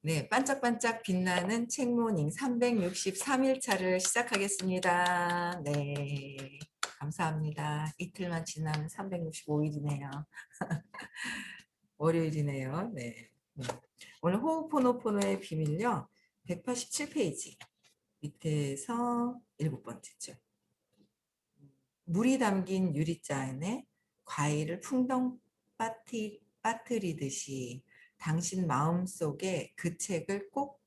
네, 반짝반짝 빛나는 책모닝 363일차를 시작하겠습니다. 네, 감사합니다. 이틀만 지나면 365일이네요. 월요일이네요. 네. 오늘 호우포노포노의 비밀요. 187페이지 밑에서 7번째죠. 물이 담긴 유리잔에 과일을 풍덩 빠뜨리듯이 당신 마음속에 그 책을 꼭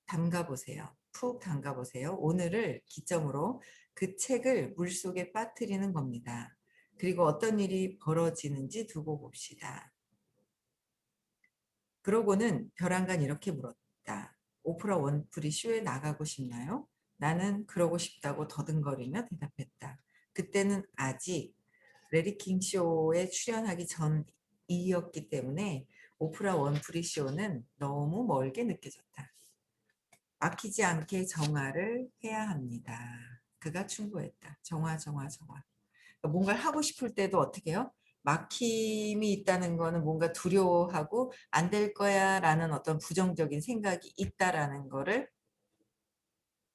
담가보세요. 푹 담가보세요. 오늘을 기점으로 그 책을 물속에 빠뜨리는 겁니다. 그리고 어떤 일이 벌어지는지 두고 봅시다. 그러고는 벼랑간 이렇게 물었다. 오프라 원프리 쇼에 나가고 싶나요? 나는 그러고 싶다고 더듬거리며 대답했다. 그때는 아직 레디킹 쇼에 출연하기 전이었기 때문에 오프라 원프리 쇼는 너무 멀게 느껴졌다. 막히지 않게 정화를 해야 합니다. 그가 충고했다. 정화, 정화, 정화. 뭔가를 하고 싶을 때도 어떻게 해요? 막힘이 있다는 거는 뭔가 두려워하고 안 될 거야 라는 어떤 부정적인 생각이 있다라는 거를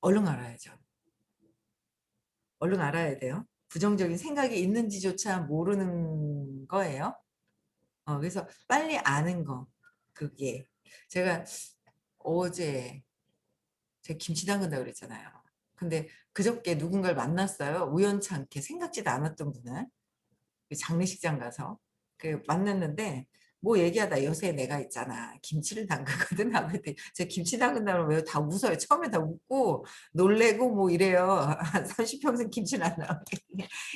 얼른 알아야죠. 얼른 알아야 돼요. 부정적인 생각이 있는지조차 모르는 거예요. 그래서 빨리 아는 거. 그게 제가 어제 제가 김치 담근다고 그랬잖아요. 근데 그저께 누군가를 만났어요. 우연찮게 생각지도 않았던 분을. 장례식장 가서 만났는데 뭐 얘기하다 요새 내가 있잖아 김치를 담그거든 하고 했더니 제가 김치 담근다면 왜 다 웃어요. 처음에 다 웃고 놀래고 뭐 이래요. 한 30평생 김치를 안 나오게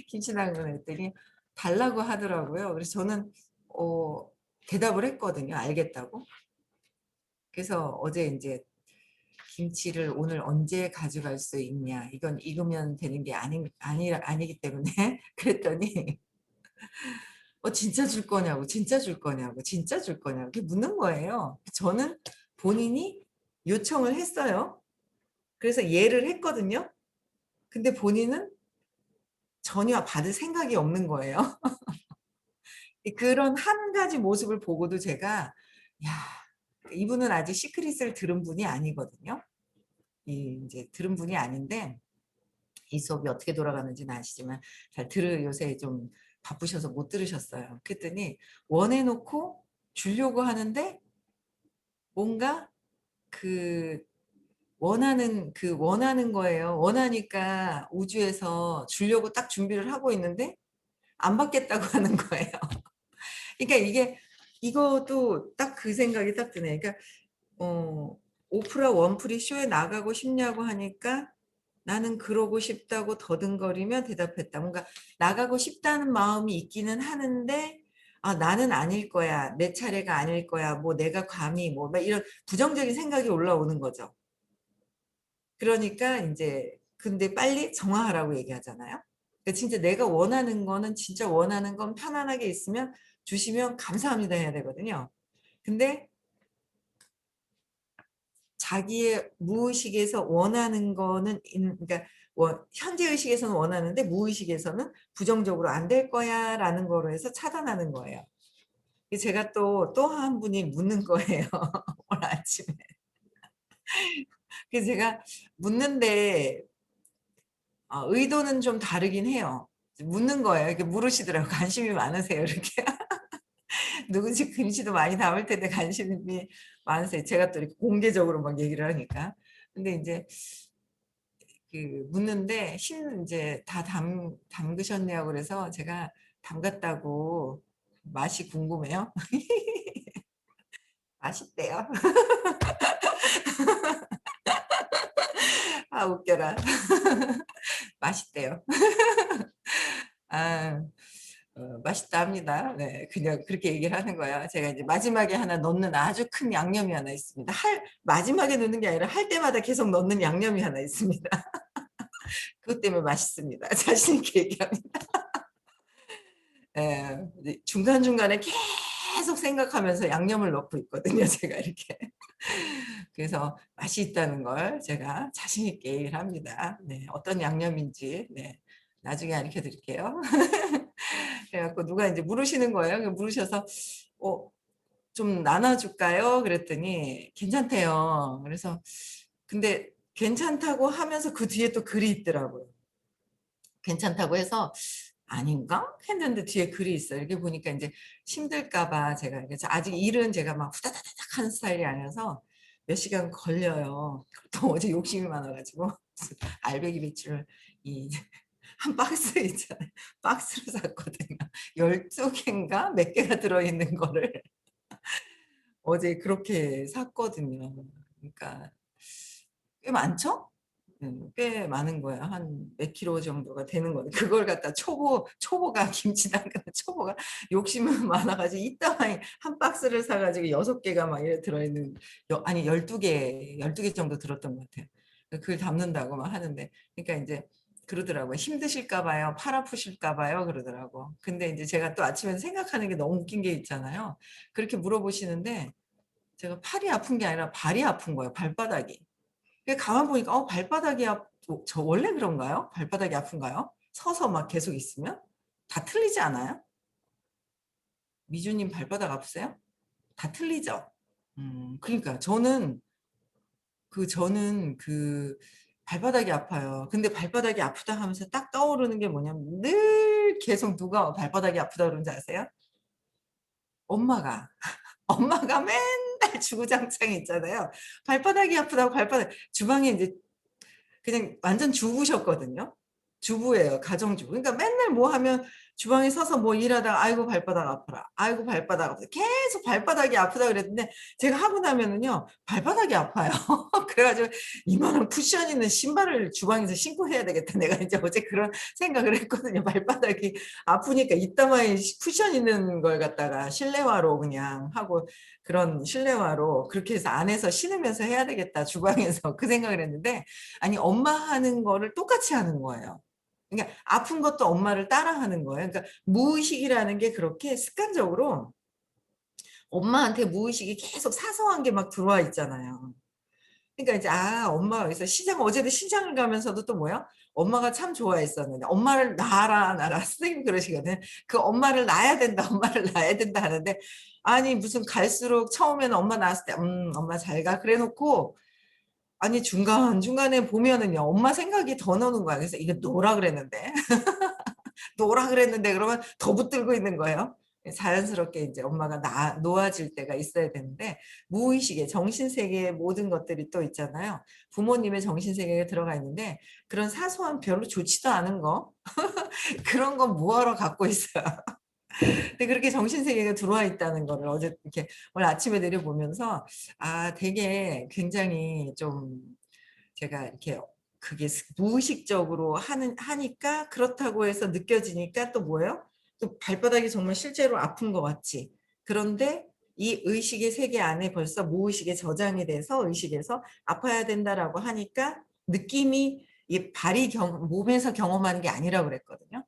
김치 담그는 했더니 달라고 하더라고요. 그래서 저는 대답을 했거든요. 알겠다고. 그래서 어제 이제 김치를 오늘 언제 가져갈 수 있냐 이건 익으면 되는 게 아니기 때문에 그랬더니 진짜 줄 거냐고, 진짜 줄 거냐고, 진짜 줄 거냐고 이렇게 묻는 거예요. 저는 본인이 요청을 했어요. 그래서 예를 했거든요. 근데 본인은 전혀 받을 생각이 없는 거예요. 그런 한 가지 모습을 보고도 제가 야, 이분은 아직 시크릿을 들은 분이 아니거든요. 이제 들은 분이 아닌데 이 수업이 어떻게 돌아가는지는 아시지만 잘 요새 좀 바쁘셔서 못 들으셨어요. 그랬더니 원해놓고 주려고 하는데 뭔가 그 원하는 거예요. 원하니까 우주에서 주려고 딱 준비를 하고 있는데 안 받겠다고 하는 거예요. 그러니까 이것도 딱 그 생각이 딱 드네. 그러니까 오프라 원프리 쇼에 나가고 싶냐고 하니까 나는 그러고 싶다고 더듬거리며 대답했다. 뭔가 나가고 싶다는 마음이 있기는 하는데 나는 아닐 거야. 내 차례가 아닐 거야. 뭐 내가 감히 뭐 막 이런 부정적인 생각이 올라오는 거죠. 그러니까 이제 근데 빨리 정화하라고 얘기하잖아요. 그러니까 진짜 내가 원하는 거는 진짜 원하는 건 편안하게 있으면 주시면 감사합니다 해야 되거든요. 근데 자기의 무의식에서 원하는 거는 그러니까 현재 의식에서는 원하는데 무의식에서는 부정적으로 안 될 거야 라는 거로 해서 차단하는 거예요. 제가 또 한 분이 묻는 거예요. 오늘 아침에. 그래서 제가 묻는데 의도는 좀 다르긴 해요. 묻는 거예요. 이렇게 물으시더라고요. 관심이 많으세요. 이렇게. 누군지 글씨도 많이 담을 텐데 관심이 많으세요. 제가 또 이렇게 공개적으로 막 얘기를 하니까. 근데 이제 묻는데 이제 다 담그셨네요. 그래서 제가 담갔다고 맛이 궁금해요. 맛있대요. 아, 웃겨라. 맛있대요. 아, 맛있다 합니다. 네, 그냥 그렇게 얘기를 하는 거야. 제가 이제 마지막에 하나 넣는 아주 큰 양념이 하나 있습니다. 마지막에 넣는 게 아니라 할 때마다 계속 넣는 양념이 하나 있습니다. 그것 때문에 맛있습니다. 자신 있게 얘기합니다. 예, 중간중간에 계속 생각하면서 양념을 넣고 있거든요. 제가 이렇게. 그래서 맛이 있다는 걸 제가 자신 있게 얘기를 합니다. 네, 어떤 양념인지 네, 나중에 알려 드릴게요. 그래갖고 누가 이제 물으시는 거예요. 물으셔서 좀 나눠줄까요? 그랬더니 괜찮대요. 그래서 근데 괜찮다고 하면서 그 뒤에 또 글이 있더라고요. 괜찮다고 해서 아닌가? 했는데 뒤에 글이 있어요. 이렇게 보니까 이제 힘들까 봐 제가 아직 일은 제가 막 후다다닥 하는 스타일이 아니라서 몇 시간 걸려요. 또 어제 욕심이 많아가지고 알배기 배추를 이 한 박스 있잖아요. 박스로 샀거든요. 12개인가 몇 개가 들어있는 거를 어제 그렇게 샀거든요. 그러니까 꽤 많죠? 꽤 많은 거야. 한 몇 킬로 정도가 되는 거네. 그걸 갖다 초보가 김치 담그는 초보가 욕심은 많아가지고 이따가 한 박스를 사가지고 6개가 막 이래 들어있는 아니 12개 정도 들었던 것 같아요. 글 담는다고 막 하는데 그러니까 이제 그러더라고요. 힘드실까 봐요. 팔 아프실까 봐요. 그러더라고. 근데 이제 제가 또 아침에 생각하는 게 너무 웃긴 게 있잖아요. 그렇게 물어보시는데 제가 팔이 아픈 게 아니라 발이 아픈 거예요. 발바닥이. 가만 보니까 발바닥이 저 원래 그런가요? 발바닥이 아픈가요? 서서 막 계속 있으면? 다 틀리지 않아요? 미주님 발바닥 아프세요? 다 틀리죠? 그러니까 저는 그 발바닥이 아파요. 근데 발바닥이 아프다 하면서 딱 떠오르는 게 뭐냐면 늘 계속 누가 발바닥이 아프다 그러는지 아세요? 엄마가. 엄마가 맨날 주구장창 있잖아요. 발바닥이 아프다고 발바닥. 주방에 이제 그냥 완전 주부셨거든요. 주부예요. 가정주부. 그러니까 맨날 뭐 하면 주방에 서서 뭐 일하다가 아이고 발바닥 아파라. 아이고 발바닥 아프다. 계속 발바닥이 아프다 그랬는데 제가 하고 나면은요. 발바닥이 아파요. 그래가지고 이만한 쿠션 있는 신발을 주방에서 신고 해야 되겠다. 내가 이제 어제 그런 생각을 했거든요. 발바닥이 아프니까 이따마에 쿠션 있는 걸 갖다가 실내화로 그냥 하고 그런 실내화로 그렇게 해서 안에서 신으면서 해야 되겠다. 주방에서 그 생각을 했는데 아니 엄마 하는 거를 똑같이 하는 거예요. 그러니까 아픈 것도 엄마를 따라 하는 거예요. 그러니까 무의식이라는 게 그렇게 습관적으로 엄마한테 무의식이 계속 사소한 게 막 들어와 있잖아요. 그러니까 이제 엄마가 그래서 어제도 시장을 가면서도 또 뭐야? 엄마가 참 좋아했었는데 엄마를 낳아라 선생님 그러시거든. 그 엄마를 낳아야 된다 엄마를 낳아야 된다 하는데 아니 무슨 갈수록 처음에는 엄마 낳았을 때 엄마 잘 가 그래 놓고 아니 중간중간에 보면은요. 엄마 생각이 더 나는 거야. 그래서 "이거 놓으라 그랬는데. 놓으라 그랬는데." 그러면 더 붙들고 있는 거예요. 자연스럽게 이제 엄마가 놓아질 때가 있어야 되는데 무의식의 정신세계의 모든 것들이 또 있잖아요. 부모님의 정신세계에 들어가 있는데 그런 사소한 별로 좋지도 않은 거 그런 건 뭐하러 갖고 있어요. 근데 그렇게 정신세계가 들어와 있다는 거를 어제 이렇게 오늘 아침에 내려보면서 되게 굉장히 좀 제가 이렇게 그게 무의식적으로 하니까 그렇다고 해서 느껴지니까 또 뭐예요? 또 발바닥이 정말 실제로 아픈 것 같지. 그런데 이 의식의 세계 안에 벌써 무의식에 저장이 돼서 의식에서 아파야 된다라고 하니까 느낌이 이 몸에서 경험하는 게 아니라고 그랬거든요.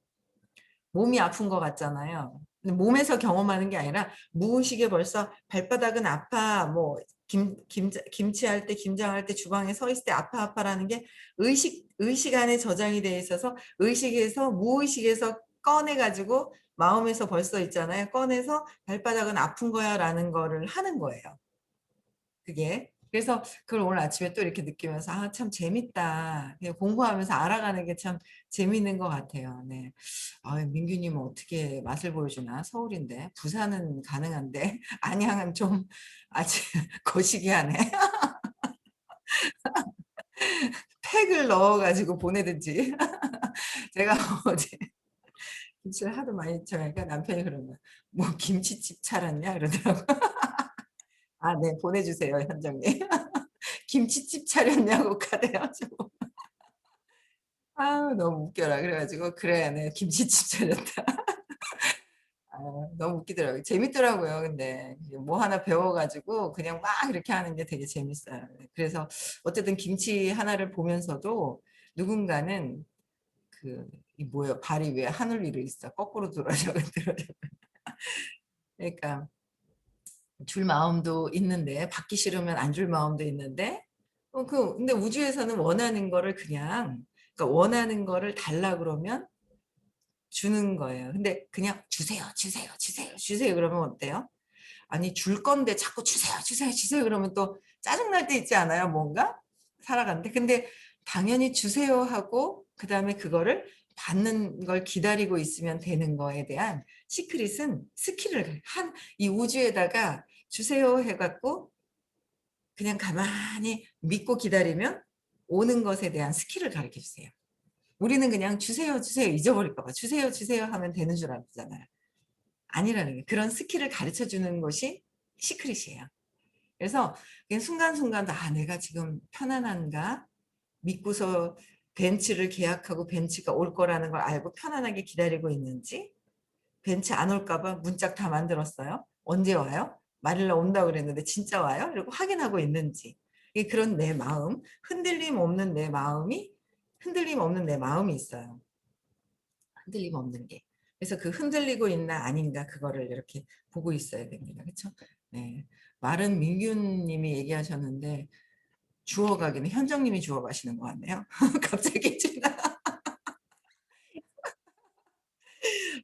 몸이 아픈 것 같잖아요. 근데 몸에서 경험하는 게 아니라 무의식에 벌써 발바닥은 아파, 뭐 김치할 때, 김장할 때, 주방에 서 있을 때 아파라는 게 의식 안에 저장이 돼 있어서 의식에서 무의식에서 꺼내가지고 마음에서 벌써 있잖아요. 꺼내서 발바닥은 아픈 거야라는 거를 하는 거예요. 그게. 그래서 그걸 오늘 아침에 또 이렇게 느끼면서 참 재밌다. 그냥 공부하면서 알아가는 게 참 재밌는 것 같아요. 네. 민규님은 어떻게 맛을 보여주나? 서울인데. 부산은 가능한데. 안양은 좀 아직 거시기하네. 팩을 넣어가지고 보내든지. 제가 어제 김치를 하도 많이 쳐니까 남편이 그런 거야. 뭐 김치집 차렸냐? 그러더라고. 네, 보내주세요, 현정님. 김치집 차렸냐고 카대가지고 너무 웃겨라 그래가지고 그래 네 김치집 차렸다. 너무 웃기더라고요. 재밌더라고요. 근데 뭐 하나 배워가지고 그냥 막 이렇게 하는 게 되게 재밌어요. 네, 그래서 어쨌든 김치 하나를 보면서도 누군가는 이 뭐예요? 발이 왜 하늘 위로 있어? 거꾸로 돌아가고 들어가고. 그러니까 줄 마음도 있는데 받기 싫으면 안 줄 마음도 있는데 근데 우주에서는 원하는 거를 그러니까 원하는 거를 달라 그러면 주는 거예요. 근데 그냥 주세요, 주세요, 주세요, 주세요 그러면 어때요? 아니 줄 건데 자꾸 주세요 주세요 주세요 그러면 또 짜증날 때 있지 않아요? 뭔가 살아가는데. 근데 당연히 주세요 하고 그다음에 그거를 받는 걸 기다리고 있으면 되는 거에 대한 시크릿은 스킬을 한 이 우주에다가 주세요 해갖고 그냥 가만히 믿고 기다리면 오는 것에 대한 스킬을 가르쳐 주세요. 우리는 그냥 주세요 주세요 잊어버릴까 봐 주세요 주세요 하면 되는 줄 알잖아요. 아니라는 게 그런 스킬을 가르쳐 주는 것이 시크릿이에요. 그래서 그냥 순간순간 내가 지금 편안한가 믿고서 벤츠를 계약하고 벤츠가 올 거라는 걸 알고 편안하게 기다리고 있는지 벤츠 안 올까 봐 문짝 다 만들었어요. 언제 와요? 말일날 온다고 그랬는데 진짜 와요? 이러고 확인하고 있는지 그런 내 마음 흔들림 없는 내 마음이 있어요. 흔들림 없는 게. 그래서 그 흔들리고 있나 아닌가 그거를 이렇게 보고 있어야 됩니다. 그렇죠? 네. 말은 민균님이 얘기하셨는데 주워가기는 현정님이 주워가시는 것 같네요. 갑자기 지나.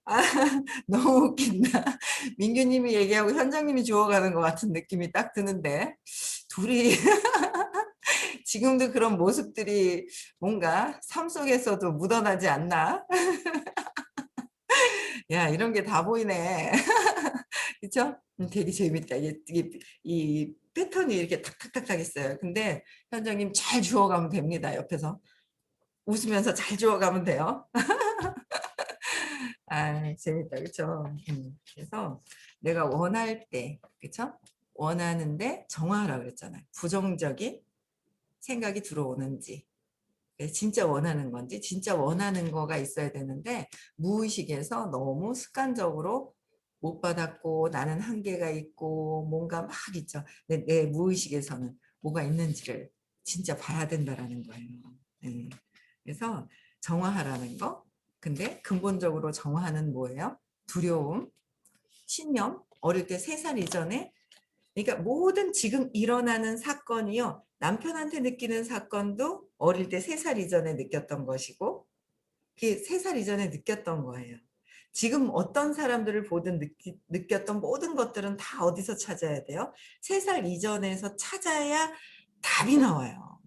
아, 너무 웃긴다. 민규님이 얘기하고 현정님이 주워가는 것 같은 느낌이 딱 드는데 둘이 지금도 그런 모습들이 뭔가 삶 속에서도 묻어나지 않나? 야, 이런 게 다 보이네. 그쵸? 되게 재밌다. 이 패턴이 이렇게 탁탁탁탁 있어요. 근데 현정님 잘 주워가면 됩니다. 옆에서. 웃으면서 잘 주워가면 돼요. 아, 재밌다. 그쵸? 그래서 내가 원할 때, 그쵸? 원하는데 정화하라 그랬잖아요. 부정적인 생각이 들어오는지, 진짜 원하는 건지, 진짜 원하는 거가 있어야 되는데, 무의식에서 너무 습관적으로 못 받았고, 나는 한계가 있고, 뭔가 막 있죠. 내 무의식에서는 뭐가 있는지를 진짜 봐야 된다라는 거예요. 네. 그래서 정화하라는 거. 근데 근본적으로 정화는 뭐예요? 두려움, 신념, 어릴 때 3살 이전에 그러니까 모든 지금 일어나는 사건이요. 남편한테 느끼는 사건도 어릴 때 3살 이전에 느꼈던 것이고 그게 3살 이전에 느꼈던 거예요. 지금 어떤 사람들을 보든 느꼈던 모든 것들은 다 어디서 찾아야 돼요? 3살 이전에서 찾아야 답이 나와요.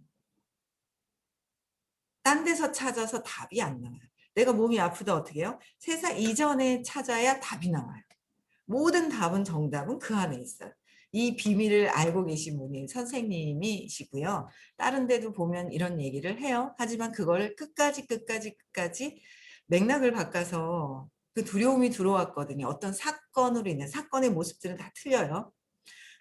딴 데서 찾아서 답이 안 나와요. 내가 몸이 아프다 어떻게 해요? 3살 이전에 찾아야 답이 나와요. 모든 답은 정답은 그 안에 있어요. 이 비밀을 알고 계신 분이 선생님이시고요. 다른 데도 보면 이런 얘기를 해요. 하지만 그걸 끝까지 맥락을 바꿔서 그 두려움이 들어왔거든요. 어떤 사건으로 인해 사건의 모습들은 다 틀려요.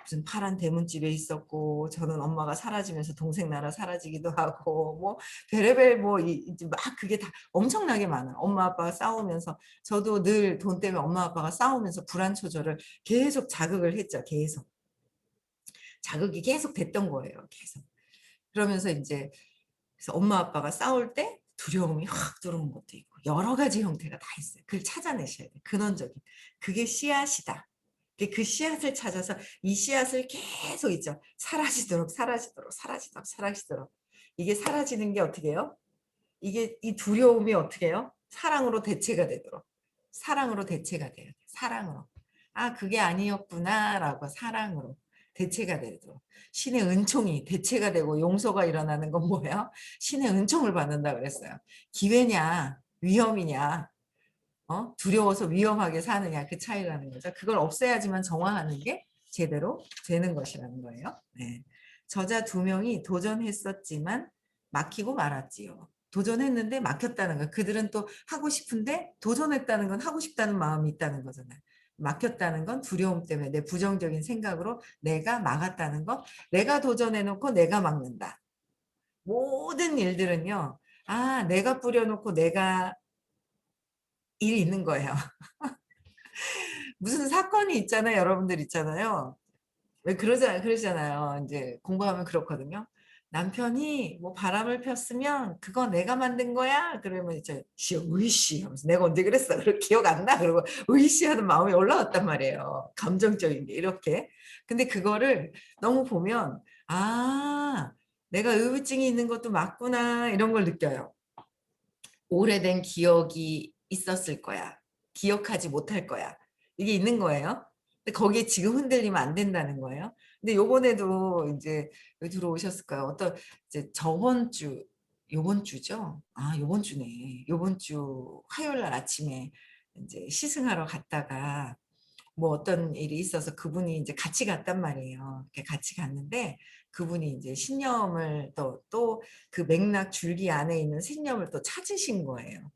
무슨 파란 대문집에 있었고 저는 엄마가 사라지면서 동생 나라 사라지기도 하고 뭐 별의별 뭐 이제 막 그게 다 엄청나게 많아요. 엄마 아빠가 싸우면서 저도 늘 돈 때문에 엄마 아빠가 싸우면서 불안 조절을 계속 자극을 했죠. 계속 자극이 계속 됐던 거예요. 계속 그러면서 이제 그래서 엄마 아빠가 싸울 때 두려움이 확 들어온 것도 있고 여러 가지 형태가 다 있어요. 그걸 찾아내셔야 돼요. 근원적인 그게 씨앗이다. 그 씨앗을 찾아서 이 씨앗을 계속 있죠. 사라지도록 이게 사라지는 게 어떻게 해요? 이게 이 두려움이 어떻게 해요? 사랑으로 대체가 되도록 사랑으로 대체가 돼요. 사랑으로 아 그게 아니었구나라고 사랑으로 대체가 되도록 신의 은총이 대체가 되고 용서가 일어나는 건 뭐예요? 신의 은총을 받는다 그랬어요. 기회냐 위험이냐 두려워서 위험하게 사느냐 그 차이라는 거죠. 그걸 없애야지만 정화하는 게 제대로 되는 것이라는 거예요. 네. 저자 2명이 도전했었지만 막히고 말았지요. 도전했는데 막혔다는 거. 그들은 또 하고 싶은데 도전했다는 건 하고 싶다는 마음이 있다는 거잖아요. 막혔다는 건 두려움 때문에 내 부정적인 생각으로 내가 막았다는 거. 내가 도전해놓고 내가 막는다. 모든 일들은요. 아 내가 뿌려놓고 내가 일이 있는 거예요. 무슨 사건이 있잖아요. 여러분들 있잖아요. 왜 그러잖아요. 이제 공부하면 그렇거든요. 남편이 뭐 바람을 폈으면 그거 내가 만든 거야. 그러면 이제 으이씨 하면서 내가 언제 그랬어. 그리고 기억 안 나. 그리고 으이씨 하는 마음이 올라왔단 말이에요. 감정적인 게 이렇게. 근데 그거를 너무 보면 아 내가 의무증이 있는 것도 맞구나 이런 걸 느껴요. 오래된 기억이 있었을 거야. 기억하지 못할 거야. 이게 있는 거예요. 근데 거기에 지금 흔들리면 안 된다는 거예요. 근데 요번에도 인제 왜 들어오셨을까요? 어떤 이제 저번 주 요번 주죠? 아 요번 주네. 요번 주 화요일 날 아침에 인제 시승하러 갔다가 뭐 어떤 일이 있어서 그분이 인제 같이 갔단 말이에요. 이렇게 같이 갔는데 그분이 인제 신념을 또 그 맥락 줄기 안에 있는 신념을 또 찾으신 거예요.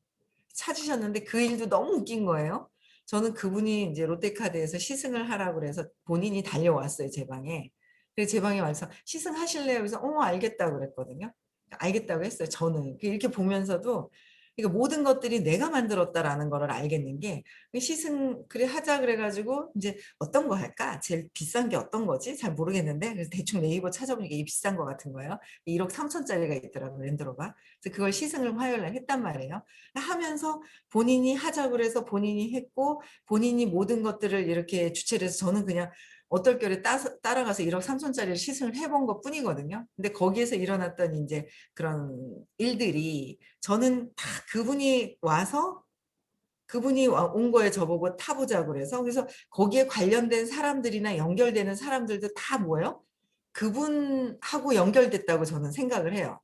찾으셨는데 그 일도 너무 웃긴 거예요. 저는 그분이 인제 롯데카드에서 시승을 하라고 그래서 본인이 달려왔어요, 제 방에. 그래서 제 방에 와서 "시승하실래요?" 그래서 "어 알겠다."고 그랬거든요. 알겠다고 했어요, 저는. 이렇게 보면서도 그러니까 '모든 것들이 내가 만들었다.'라는 거를 알겠는 게 그 시승 그래 하자 그래 가지고 인제 '어떤 거 할까? 제일 비싼 게 어떤 거지?' 잘 모르겠는데 그래서 대충 네이버 찾아보니까 이게 비싼 것 같은 거예요. 1억 3천 짜리가 있더라고요, 랜드로버. 그래서 그걸 시승을 화요일 날 했단 말이에요. 하면서 본인이 하자고 그래서 본인이 했고 본인이 모든 것들을 이렇게 주체를 해서 저는 그냥 얼떨결에 따라가서 1억 3천 짜리를 시승을 해본 것뿐이거든요. 근데 거기에서 일어났던 인제 그런 일들이 저는 다 그분이 온 거예요, 저보고 타 보자고 그래서. 그래서 거기에 관련된 사람들이나 연결되는 사람들도 다 뭐예요? 그분하고 연결됐다고 저는 생각을 해요.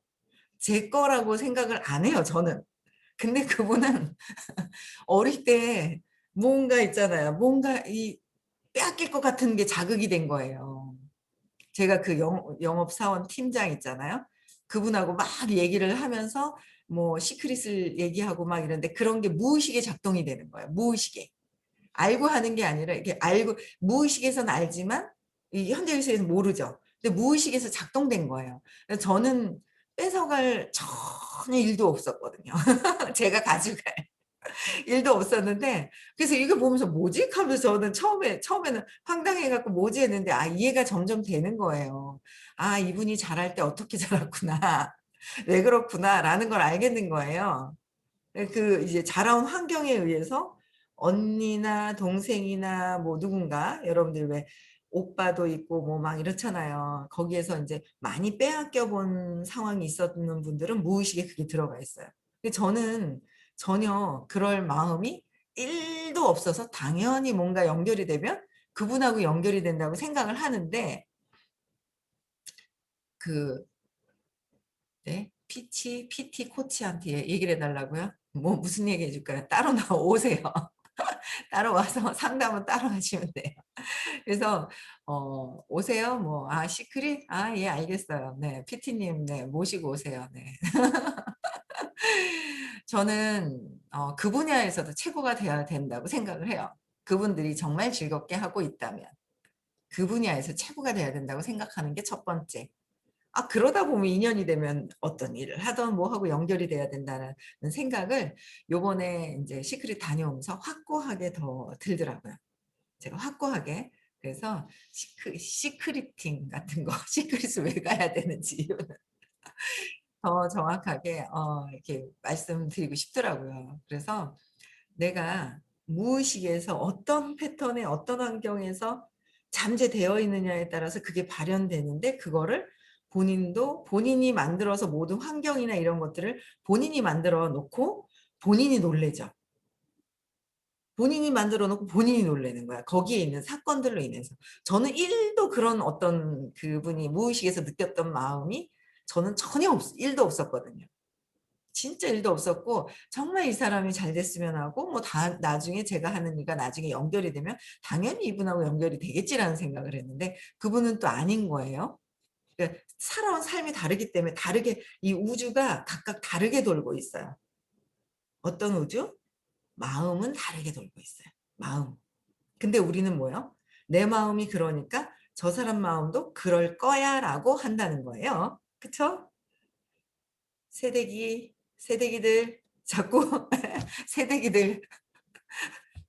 제 거라고 생각을 안 해요, 저는. 근데 그분은 어릴 때 뭔가 있잖아요. 뭔가 이 빼앗길 것 같은 게 자극이 된 거예요. 제가 그 영업사원 팀장 있잖아요. 그분하고 막 얘기를 하면서 뭐 시크릿을 얘기하고 막 이러는데 그런 게 무의식에 작동이 되는 거예요, 무의식에. 알고 하는 게 아니라 이렇게 알고 무의식에서는 알지만 이 현대의식에서는 모르죠. 근데 무의식에서 작동된 거예요. 그래서 저는 뺏어갈 전혀 일도 없었거든요. 제가 가져갈 일도 없었는데 그래서 이거 보면서 '뭐지?' 하면서 저는 처음에는 황당해 갖고 '뭐지?' 했는데 이해가 점점 되는 거예요. '아 이분이 잘할 때 어떻게 자랐구나. 왜 그렇구나.'라는 걸 알겠는 거예요. 이제 자라온 환경에 의해서 언니나 동생이나 뭐 누군가 여러분들 왜 오빠도 있고 뭐 막 이렇잖아요. 거기에서 인제 많이 빼앗겨 본 상황이 있었는 분들은 무의식에 그게 들어가 있어요. 근데 저는 전혀 그럴 마음이 1도 없어서 당연히 뭔가 연결이 되면 그분하고 연결이 된다고 생각을 하는데 그 네 PT 코치한테 얘기를 해 달라고요? 뭐 무슨 얘기해 줄까요? 따로 오세요. 따로 와서 상담은 따로 하시면 돼요. 그래서 오세요. 뭐 시크릿? 예 알겠어요. 네. PT님 네 모시고 오세요. 네. 저는 그 분야에서도 최고가 돼야 된다고 생각을 해요. 그분들이 정말 즐겁게 하고 있다면. 그 분야에서 최고가 돼야 된다고 생각하는 게 첫 번째. 그러다 보면 인연이 되면 어떤 일을 하든 뭐 하고 연결이 돼야 된다는 생각을 요번에 인제 시크릿 다녀오면서 확고하게 더 들더라고요. 제가 확고하게. 그래서 시크릿팅 같은 거 시크릿을 왜 가야 되는지 이유는 더 정확하게 이렇게 말씀드리고 싶더라고요. 그래서 내가 무의식에서 어떤 패턴에 어떤 환경에서 잠재되어 있느냐에 따라서 그게 발현되는데 그거를 본인이 만들어서 모든 환경이나 이런 것들을 본인이 만들어 놓고 본인이 놀라죠. 본인이 만들어 놓고 본인이 놀라는 거야. 거기에 있는 사건들로 인해서. 저는 1도 그런 어떤 그분이 무의식에서 느꼈던 마음이 저는 전혀 1도 없었거든요. 진짜 1도 없었고 정말 이 사람이 잘 됐으면 하고 뭐 다 나중에 제가 하는 일과 나중에 연결이 되면 '당연히 이분하고 연결이 되겠지.'라는 생각을 했는데 그분은 또 아닌 거예요. 그러니까 살아온 삶이 다르기 때문에 다르게 이 우주가 각각 다르게 돌고 있어요. 어떤 우주? 마음은 다르게 돌고 있어요. 마음. 근데 우리는 뭐예요? 내 마음이 그러니까 '저 사람 마음도 그럴 거야.'라고 한다는 거예요. 그쵸? 새댁이들 자꾸 새댁이들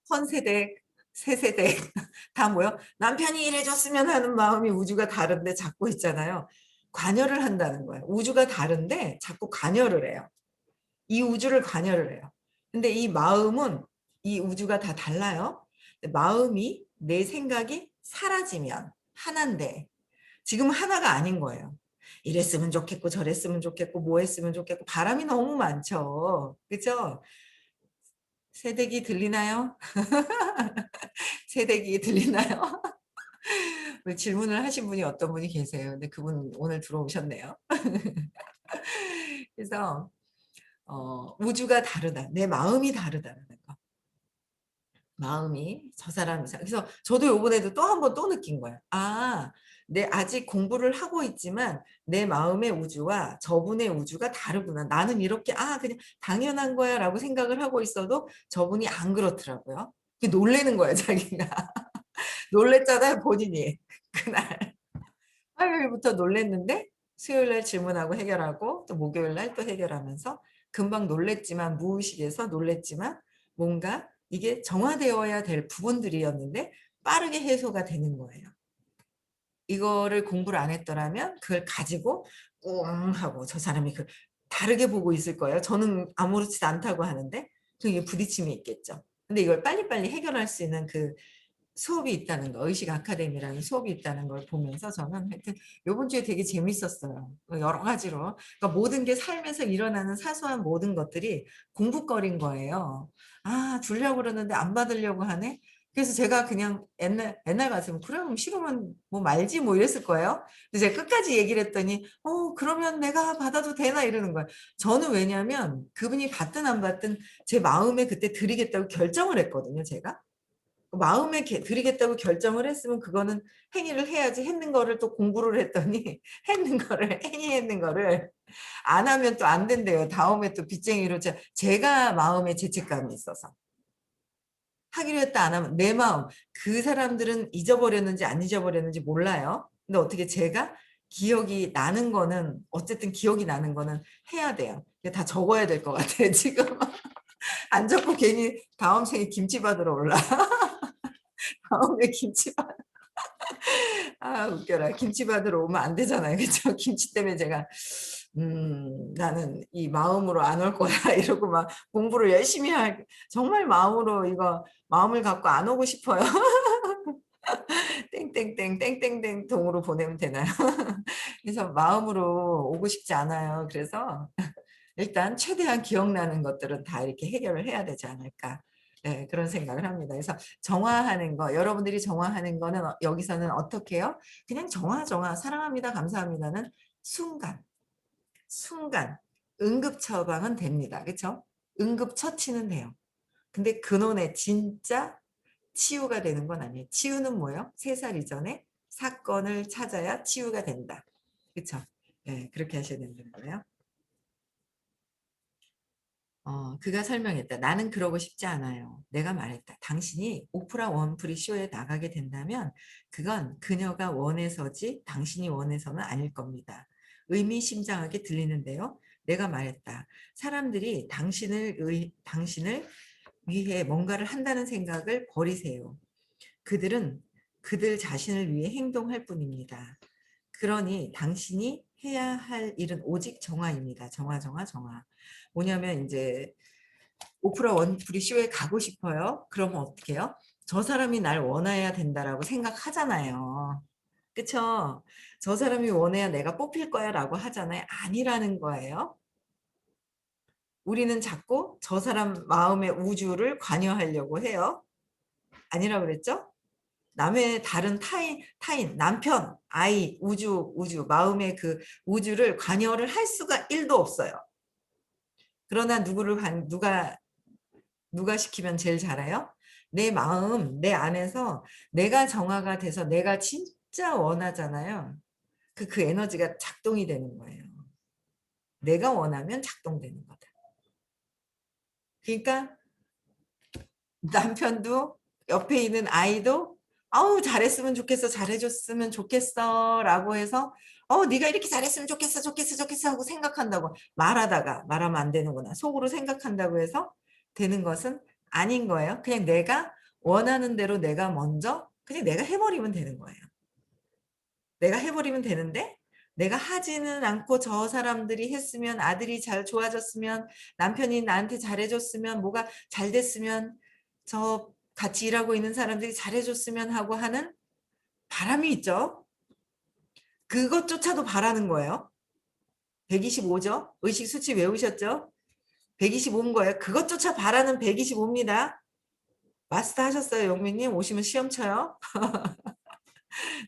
헌새댁, 새새댁 다 뭐요? 남편이 이래 줬으면 하는 마음이 우주가 다른데 자꾸 있잖아요. 관여를 한다는 거예요. 우주가 다른데 자꾸 관여를 해요. 이 우주를 관여를 해요. 근데 이 마음은 이 우주가 다 달라요. 근데 마음이 내 생각이 사라지면 하나인데 지금은 하나가 아닌 거예요. 이랬으면 좋겠고 저랬으면 좋겠고 뭐 했으면 좋겠고 바람이 너무 많죠. 그죠? 새댁이 들리나요? 새댁이 들리나요? 왜 질문을 하신 분이 어떤 분이 계세요. 근데 그분 오늘 들어오셨네요. 그래서 우주가 다르다. 내 마음이 다르다는 거. 마음이 저 사람 이상. 그래서 저도 요번에도 또 한 번 또 느낀 거예요. 아, 내 아직 공부를 하고 있지만 내 마음의 우주와 저분의 우주가 다르구나. 나는 이렇게 그냥 당연한 거야라고 생각을 하고 있어도 저분이 안 그렇더라고요. 놀래는 거예요, 자기가. 놀랬잖아요, 본인이. 그날. 화요일부터 놀랬는데 수요일 날 질문하고 해결하고 또 목요일 날 또 해결하면서 금방 놀랬지만 무의식에서 놀랬지만 뭔가 이게 정화되어야 될 부분들이었는데 빠르게 해소가 되는 거예요. 이거를 공부를 안 했더라면 그걸 가지고 꽁 하고 저 사람이 그 다르게 보고 있을 거예요. 저는 아무렇지도 않다고 하는데 그게 부딪힘이 있겠죠. 근데 이걸 빨리빨리 해결할 수 있는 그 수업이 있다는 거, 의식 아카데미라는 수업이 있다는 걸 보면서 저는 하여튼 요번 주에 되게 재밌었어요. 여러 가지로. 그러니까 모든 게 삶에서 일어나는 사소한 모든 것들이 공부거리인 거예요. 주려고 그러는데 안 받으려고 하네? 그래서 제가 그냥 옛날 같으면 그래 그럼 싫으면 뭐 말지 뭐 이랬을 거예요. 근데 제가 끝까지 얘기를 했더니 그러면 내가 받아도 되나 이러는 거예요. 저는 왜냐면 그분이 받든 안 받든 제 마음에 그때 드리겠다고 결정을 했거든요, 제가. 마음에 드리겠다고 결정을 했으면 그거는 행위를 해야지 했는 거를 또 공부를 했더니 했는 거를 행위했는 거를 안 하면 또 안 된대요. 다음에 또 빚쟁이로 제가 마음에 죄책감이 있어서 하기로 했다 안 하면 내 마음 그 사람들은 잊어버렸는지 안 잊어버렸는지 몰라요. 근데 어떻게 제가 기억이 나는 거는 어쨌든 기억이 나는 거는 해야 돼요. 다 적어야 될 것 같아요. 지금 안 적고 괜히 다음 생에 김치 받으러 올라. 다음에 김치 웃겨라. 김치 받으러 오면 안 되잖아요. 그쵸? 김치 때문에 제가, 나는 이 마음으로 안 올 거야. 이러고 막 공부를 열심히 정말 마음으로 마음을 갖고 안 오고 싶어요. 땡땡땡, 땡땡땡 동으로 보내면 되나요? 그래서 마음으로 오고 싶지 않아요. 그래서 일단 최대한 기억나는 것들은 다 이렇게 해결을 해야 되지 않을까. 네, 그런 생각을 합니다. 그래서 정화하는 거, 여러분들이 정화하는 거는 여기서는 어떻게 해요? 그냥 정화, 사랑합니다, 감사합니다는 순간, 응급 처방은 됩니다. 그렇죠? 응급 처치는 돼요. 근데 근원에 진짜 치유가 되는 건 아니에요. 치유는 뭐예요? 3살 이전에 사건을 찾아야 치유가 된다. 그렇죠? 네, 그렇게 하셔야 된다는 거예요. 그가 설명했다. 나는 그러고 싶지 않아요. 내가 말했다. 당신이 오프라 원프리 쇼에 나가게 된다면 그건 그녀가 원해서지 당신이 원해서는 아닐 겁니다. 의미심장하게 들리는데요. 내가 말했다. 사람들이 당신을 위해 뭔가를 한다는 생각을 버리세요. 그들은 그들 자신을 위해 행동할 뿐입니다. 그러니 당신이 해야 할 일은 오직 정화입니다. 정화. 뭐냐면 이제 오프라 원프리 쇼에 가고 싶어요. 그러면 어떻게 해요? 저 사람이 날 원해야 된다라고 생각하잖아요. 그쵸? 저 사람이 원해야 내가 뽑힐 거야 라고 하잖아요. 아니라는 거예요. 우리는 자꾸 저 사람 마음의 우주를 관여하려고 해요. 아니라고 그랬죠? 남의 다른 타인, 남편, 아이, 우주, 마음의 그 우주를 관여를 할 수가 1도 없어요. 그러나 누가 시키면 제일 잘해요? 내 마음, 내 안에서 내가 정화가 돼서 내가 진짜 원하잖아요. 그 에너지가 작동이 되는 거예요. 내가 원하면 작동되는 거다. 그러니까 남편도 옆에 있는 아이도 아우 잘했으면 좋겠어 잘해줬으면 좋겠어 라고 해서 네가 이렇게 잘했으면 좋겠어 하고 생각한다고 말하면 안 되는구나 속으로 생각한다고 해서 되는 것은 아닌 거예요. 그냥 내가 원하는 대로 내가 먼저 그냥 내가 해버리면 되는 거예요. 내가 해버리면 되는데 내가 하지는 않고 저 사람들이 했으면 아들이 잘 좋아졌으면 남편이 나한테 잘해줬으면 뭐가 잘 됐으면 저 같이 일하고 있는 사람들이 잘해줬으면 하고 하는 바람이 있죠. 그것조차도 바라는 거예요. 125죠. 의식 수치 외우셨죠? 125인 거예요. 그것조차 바라는 125입니다. 마스터 하셨어요, 용민님? 오시면 시험 쳐요.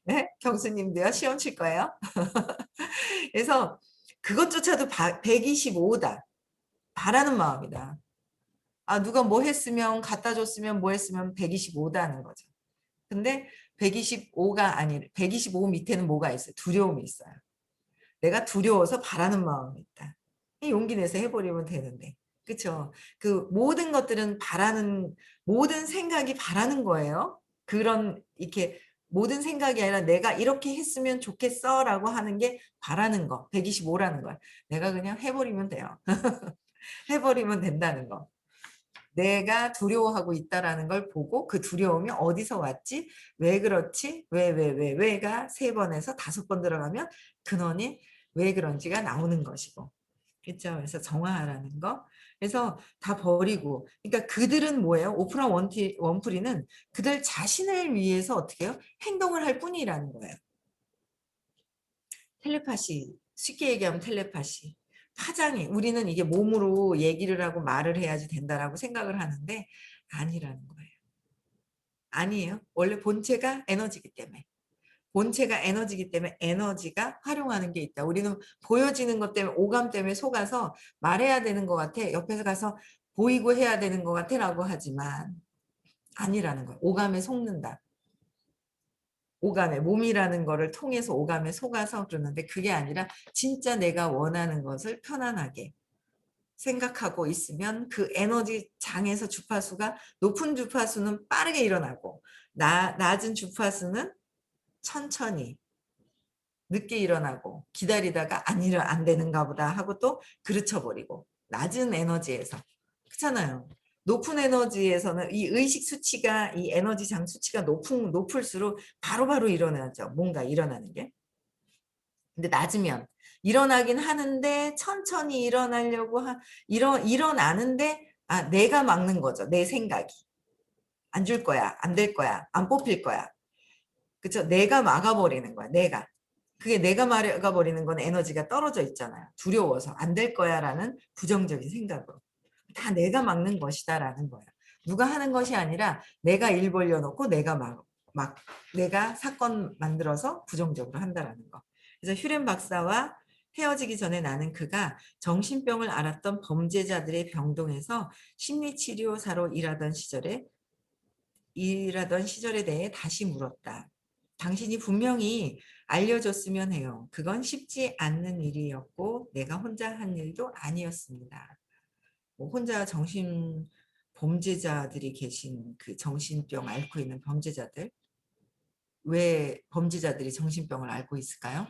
네? 경수님도요? 시험 칠 거예요? 그래서 그것조차도 125다. 바라는 마음이다. 아, 누가 뭐 했으면, 갖다 줬으면, 뭐 했으면 125다는 거죠. 근데 125가 아니, 125 밑에는 뭐가 있어요? 두려움이 있어요. 내가 두려워서 바라는 마음이 있다. 용기 내서 해버리면 되는데. 그쵸? 그 모든 것들은 바라는, 모든 생각이 바라는 거예요. 그런, 이렇게 모든 생각이 아니라 내가 이렇게 했으면 좋겠어 라고 하는 게 바라는 거. 125라는 거야. 내가 그냥 해버리면 돼요. 해버리면 된다는 거. 내가 두려워하고 있다라는 걸 보고 그 두려움이 어디서 왔지? 왜 그렇지? 왜가 3번에서 5번 들어가면 근원이 왜 그런지가 나오는 것이고. 그렇죠? 그래서 정화하라는 거. 그래서 다 버리고. 그러니까 그들은 뭐예요? 오프라 원프리는 그들 자신을 위해서 어떻게 해요? 행동을 할 뿐이라는 거예요. 텔레파시. 쉽게 얘기하면 텔레파시. 파장이 우리는 이게 몸으로 얘기를 하고 말을 해야지 된다라고 생각을 하는데 아니라는 거예요. 아니에요. 원래 본체가 에너지이기 때문에. 본체가 에너지이기 때문에 에너지가 활용하는 게 있다. 우리는 보여지는 것 때문에 오감 때문에 속아서 말해야 되는 것 같아. 옆에서 가서 보이고 해야 되는 것 같아 라고 하지만 아니라는 거예요. 오감에 속는다. 오감에 몸이라는 거를 통해서 오감에 속아서 그러는데 그게 아니라 진짜 내가 원하는 것을 편안하게 생각하고 있으면 그 에너지 장에서 주파수가 높은 주파수는 빠르게 일어나고 낮은 주파수는 천천히 늦게 일어나고 기다리다가 안 되는가 보다 하고 또 그르쳐버리고 낮은 에너지에서 그렇잖아요. 높은 에너지에서는 이 의식 수치가 이 에너지 장 수치가 높을수록 바로바로 일어나죠. 뭔가 일어나는 게. 근데 낮으면 일어나긴 하는데 천천히 일어나려고 일어나는데 내가 막는 거죠. 내 생각이. 안 줄 거야. 안 될 거야. 안 뽑힐 거야. 그쵸? 내가 막아버리는 거야. 내가. 그게 내가 막아버리는 건 에너지가 떨어져 있잖아요. 두려워서 안 될 거야 라는 부정적인 생각으로. 다 내가 막는 것이다라는 거예요. 누가 하는 것이 아니라 내가 일 벌려놓고 내가 사건 만들어서 부정적으로 한다라는 거. 그래서 휴렌 박사와 헤어지기 전에 나는 그가 정신병을 앓았던 범죄자들의 병동에서 심리치료사로 일하던 시절에 대해 다시 물었다. 당신이 분명히 알려줬으면 해요. 그건 쉽지 않는 일이었고 내가 혼자 한 일도 아니었습니다. 뭐 혼자 범죄자들이 계신 그 정신병 앓고 있는 범죄자들 왜 범죄자들이 정신병을 앓고 있을까요?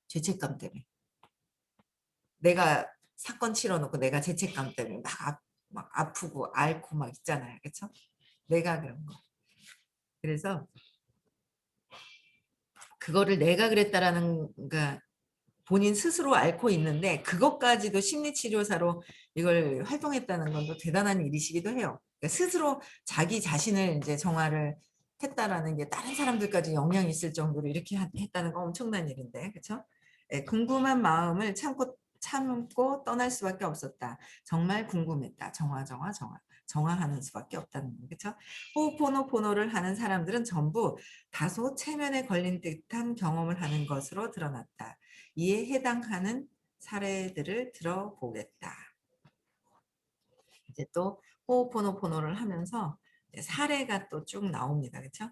죄책감 때문에. 내가 사건 치러놓고 내가 죄책감 때문에 막 아프고 앓고 막 있잖아요. 그렇죠? 내가 그런 거. 그래서 그거를 내가 그랬다라는 그러니까 본인 스스로 앓고 있는데 그것까지도 심리치료사로 이걸 활동했다는 건 또 대단한 일이시기도 해요. 그러니까 스스로 자기 자신을 이제 정화를 했다라는 게 다른 사람들까지 영향이 있을 정도로 이렇게 했다는 건 엄청난 일인데, 그렇죠? 궁금한 마음을 참고 떠날 수밖에 없었다. 정말 궁금했다. 정화하는 수밖에 없다는 거, 그렇죠? 호포노포노를 하는 사람들은 전부 다소 체면에 걸린 듯한 경험을 하는 것으로 드러났다. 이에 해당하는 사례들을 들어보겠다. 이제 또 호호포노포노를 하면서 사례가 또 쭉 나옵니다. 그렇죠?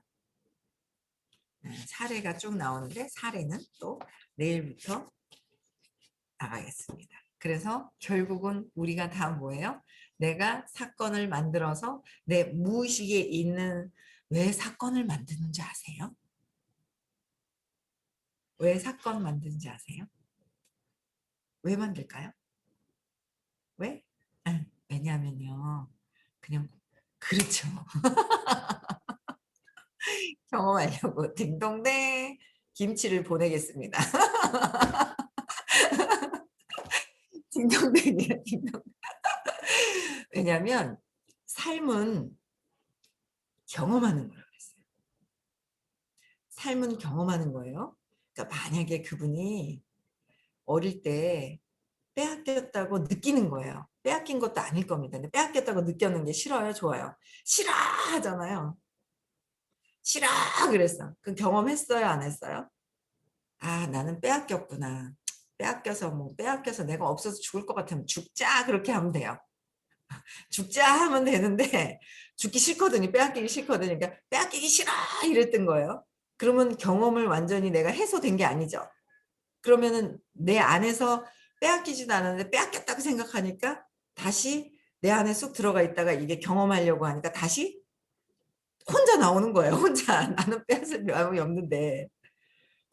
사례가 쭉 나오는데 사례는 또 내일부터 나가겠습니다. 그래서 결국은 우리가 다 뭐예요? 내가 사건을 만들어서 내 무의식에 있는 왜 사건을 만드는지 아세요? 왜 사건 만드는지 아세요? 왜 만들까요? 왜? 왜냐하면요. 그냥 그렇죠. 경험하려고 딩동댕 김치를 보내겠습니다. 딩동댕이야 딩동. 왜냐하면 삶은 경험하는 거라고 그랬어요. 삶은 경험하는 거예요. 그러니까 만약에 그분이 어릴 때 빼앗겼다고 느끼는 거예요. 빼앗긴 것도 아닐 겁니다. 근데 빼앗겼다고 느꼈는 게 싫어요, 좋아요? 싫어하잖아요. 싫어 그랬어. 그 경험했어요, 안 했어요? 아, 나는 빼앗겼구나. 빼앗겨서 뭐 빼앗겨서 내가 없어서 죽을 것 같으면 죽자 그렇게 하면 돼요. 죽자 하면 되는데 죽기 싫거든요. 빼앗기기 싫거든요. 그러니까 빼앗기기 싫어 이랬던 거예요. 그러면 경험을 완전히 내가 해소된 게 아니죠. 그러면은 내 안에서 빼앗기지도 않았는데 빼앗겼다고 생각하니까 다시 내 안에 쑥 들어가 있다가 이게 경험하려고 하니까 다시 혼자 나오는 거예요. 혼자 나는 빼앗을 마음이 없는데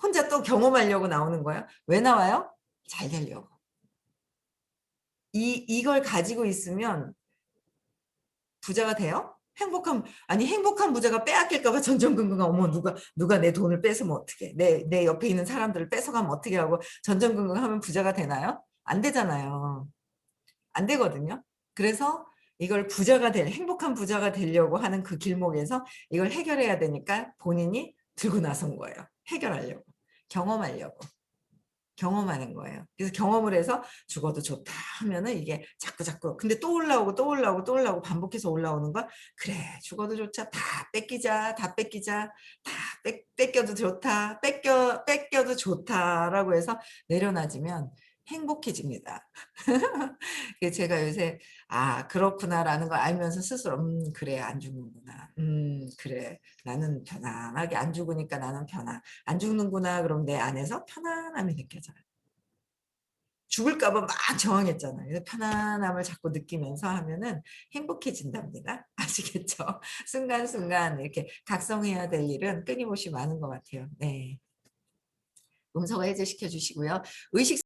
혼자 또 경험하려고 나오는 거예요. 왜 나와요? 잘 되려고. 이걸 가지고 있으면 부자가 돼요? 행복한 부자가 빼앗길까봐 전전긍긍, 어머, 누가 내 돈을 뺏으면 어떡해. 내 옆에 있는 사람들을 뺏어가면 어떻게 하고 전전긍긍 하면 부자가 되나요? 안 되잖아요. 안 되거든요. 그래서 이걸 행복한 부자가 되려고 하는 그 길목에서 이걸 해결해야 되니까 본인이 들고 나선 거예요. 해결하려고. 경험하려고. 경험하는 거예요. 그래서 경험을 해서 죽어도 좋다 하면은 이게 자꾸 근데 또 올라오고 또 올라오고 또 올라오고 반복해서 올라오는 거 그래 죽어도 좋자 다 뺏기자 다 뺏기자 다 뺏겨도 좋다 뺏겨도 좋다라고 해서 내려놔지면 행복해집니다. 제가 요새 아 그렇구나라는 걸 알면서 스스로 그래 안 죽는구나 그래 나는 편안하게 안 죽으니까 나는 안 죽는구나 그럼 내 안에서 편안함이 느껴져요. 죽을까 봐 막 저항했잖아요. 그래서 편안함을 자꾸 느끼면서 하면은 행복해진답니다. 아시겠죠? 순간순간 이렇게 각성해야 될 일은 끊임없이 많은 것 같아요. 네. 음성을 해제시켜 주시고요. 의식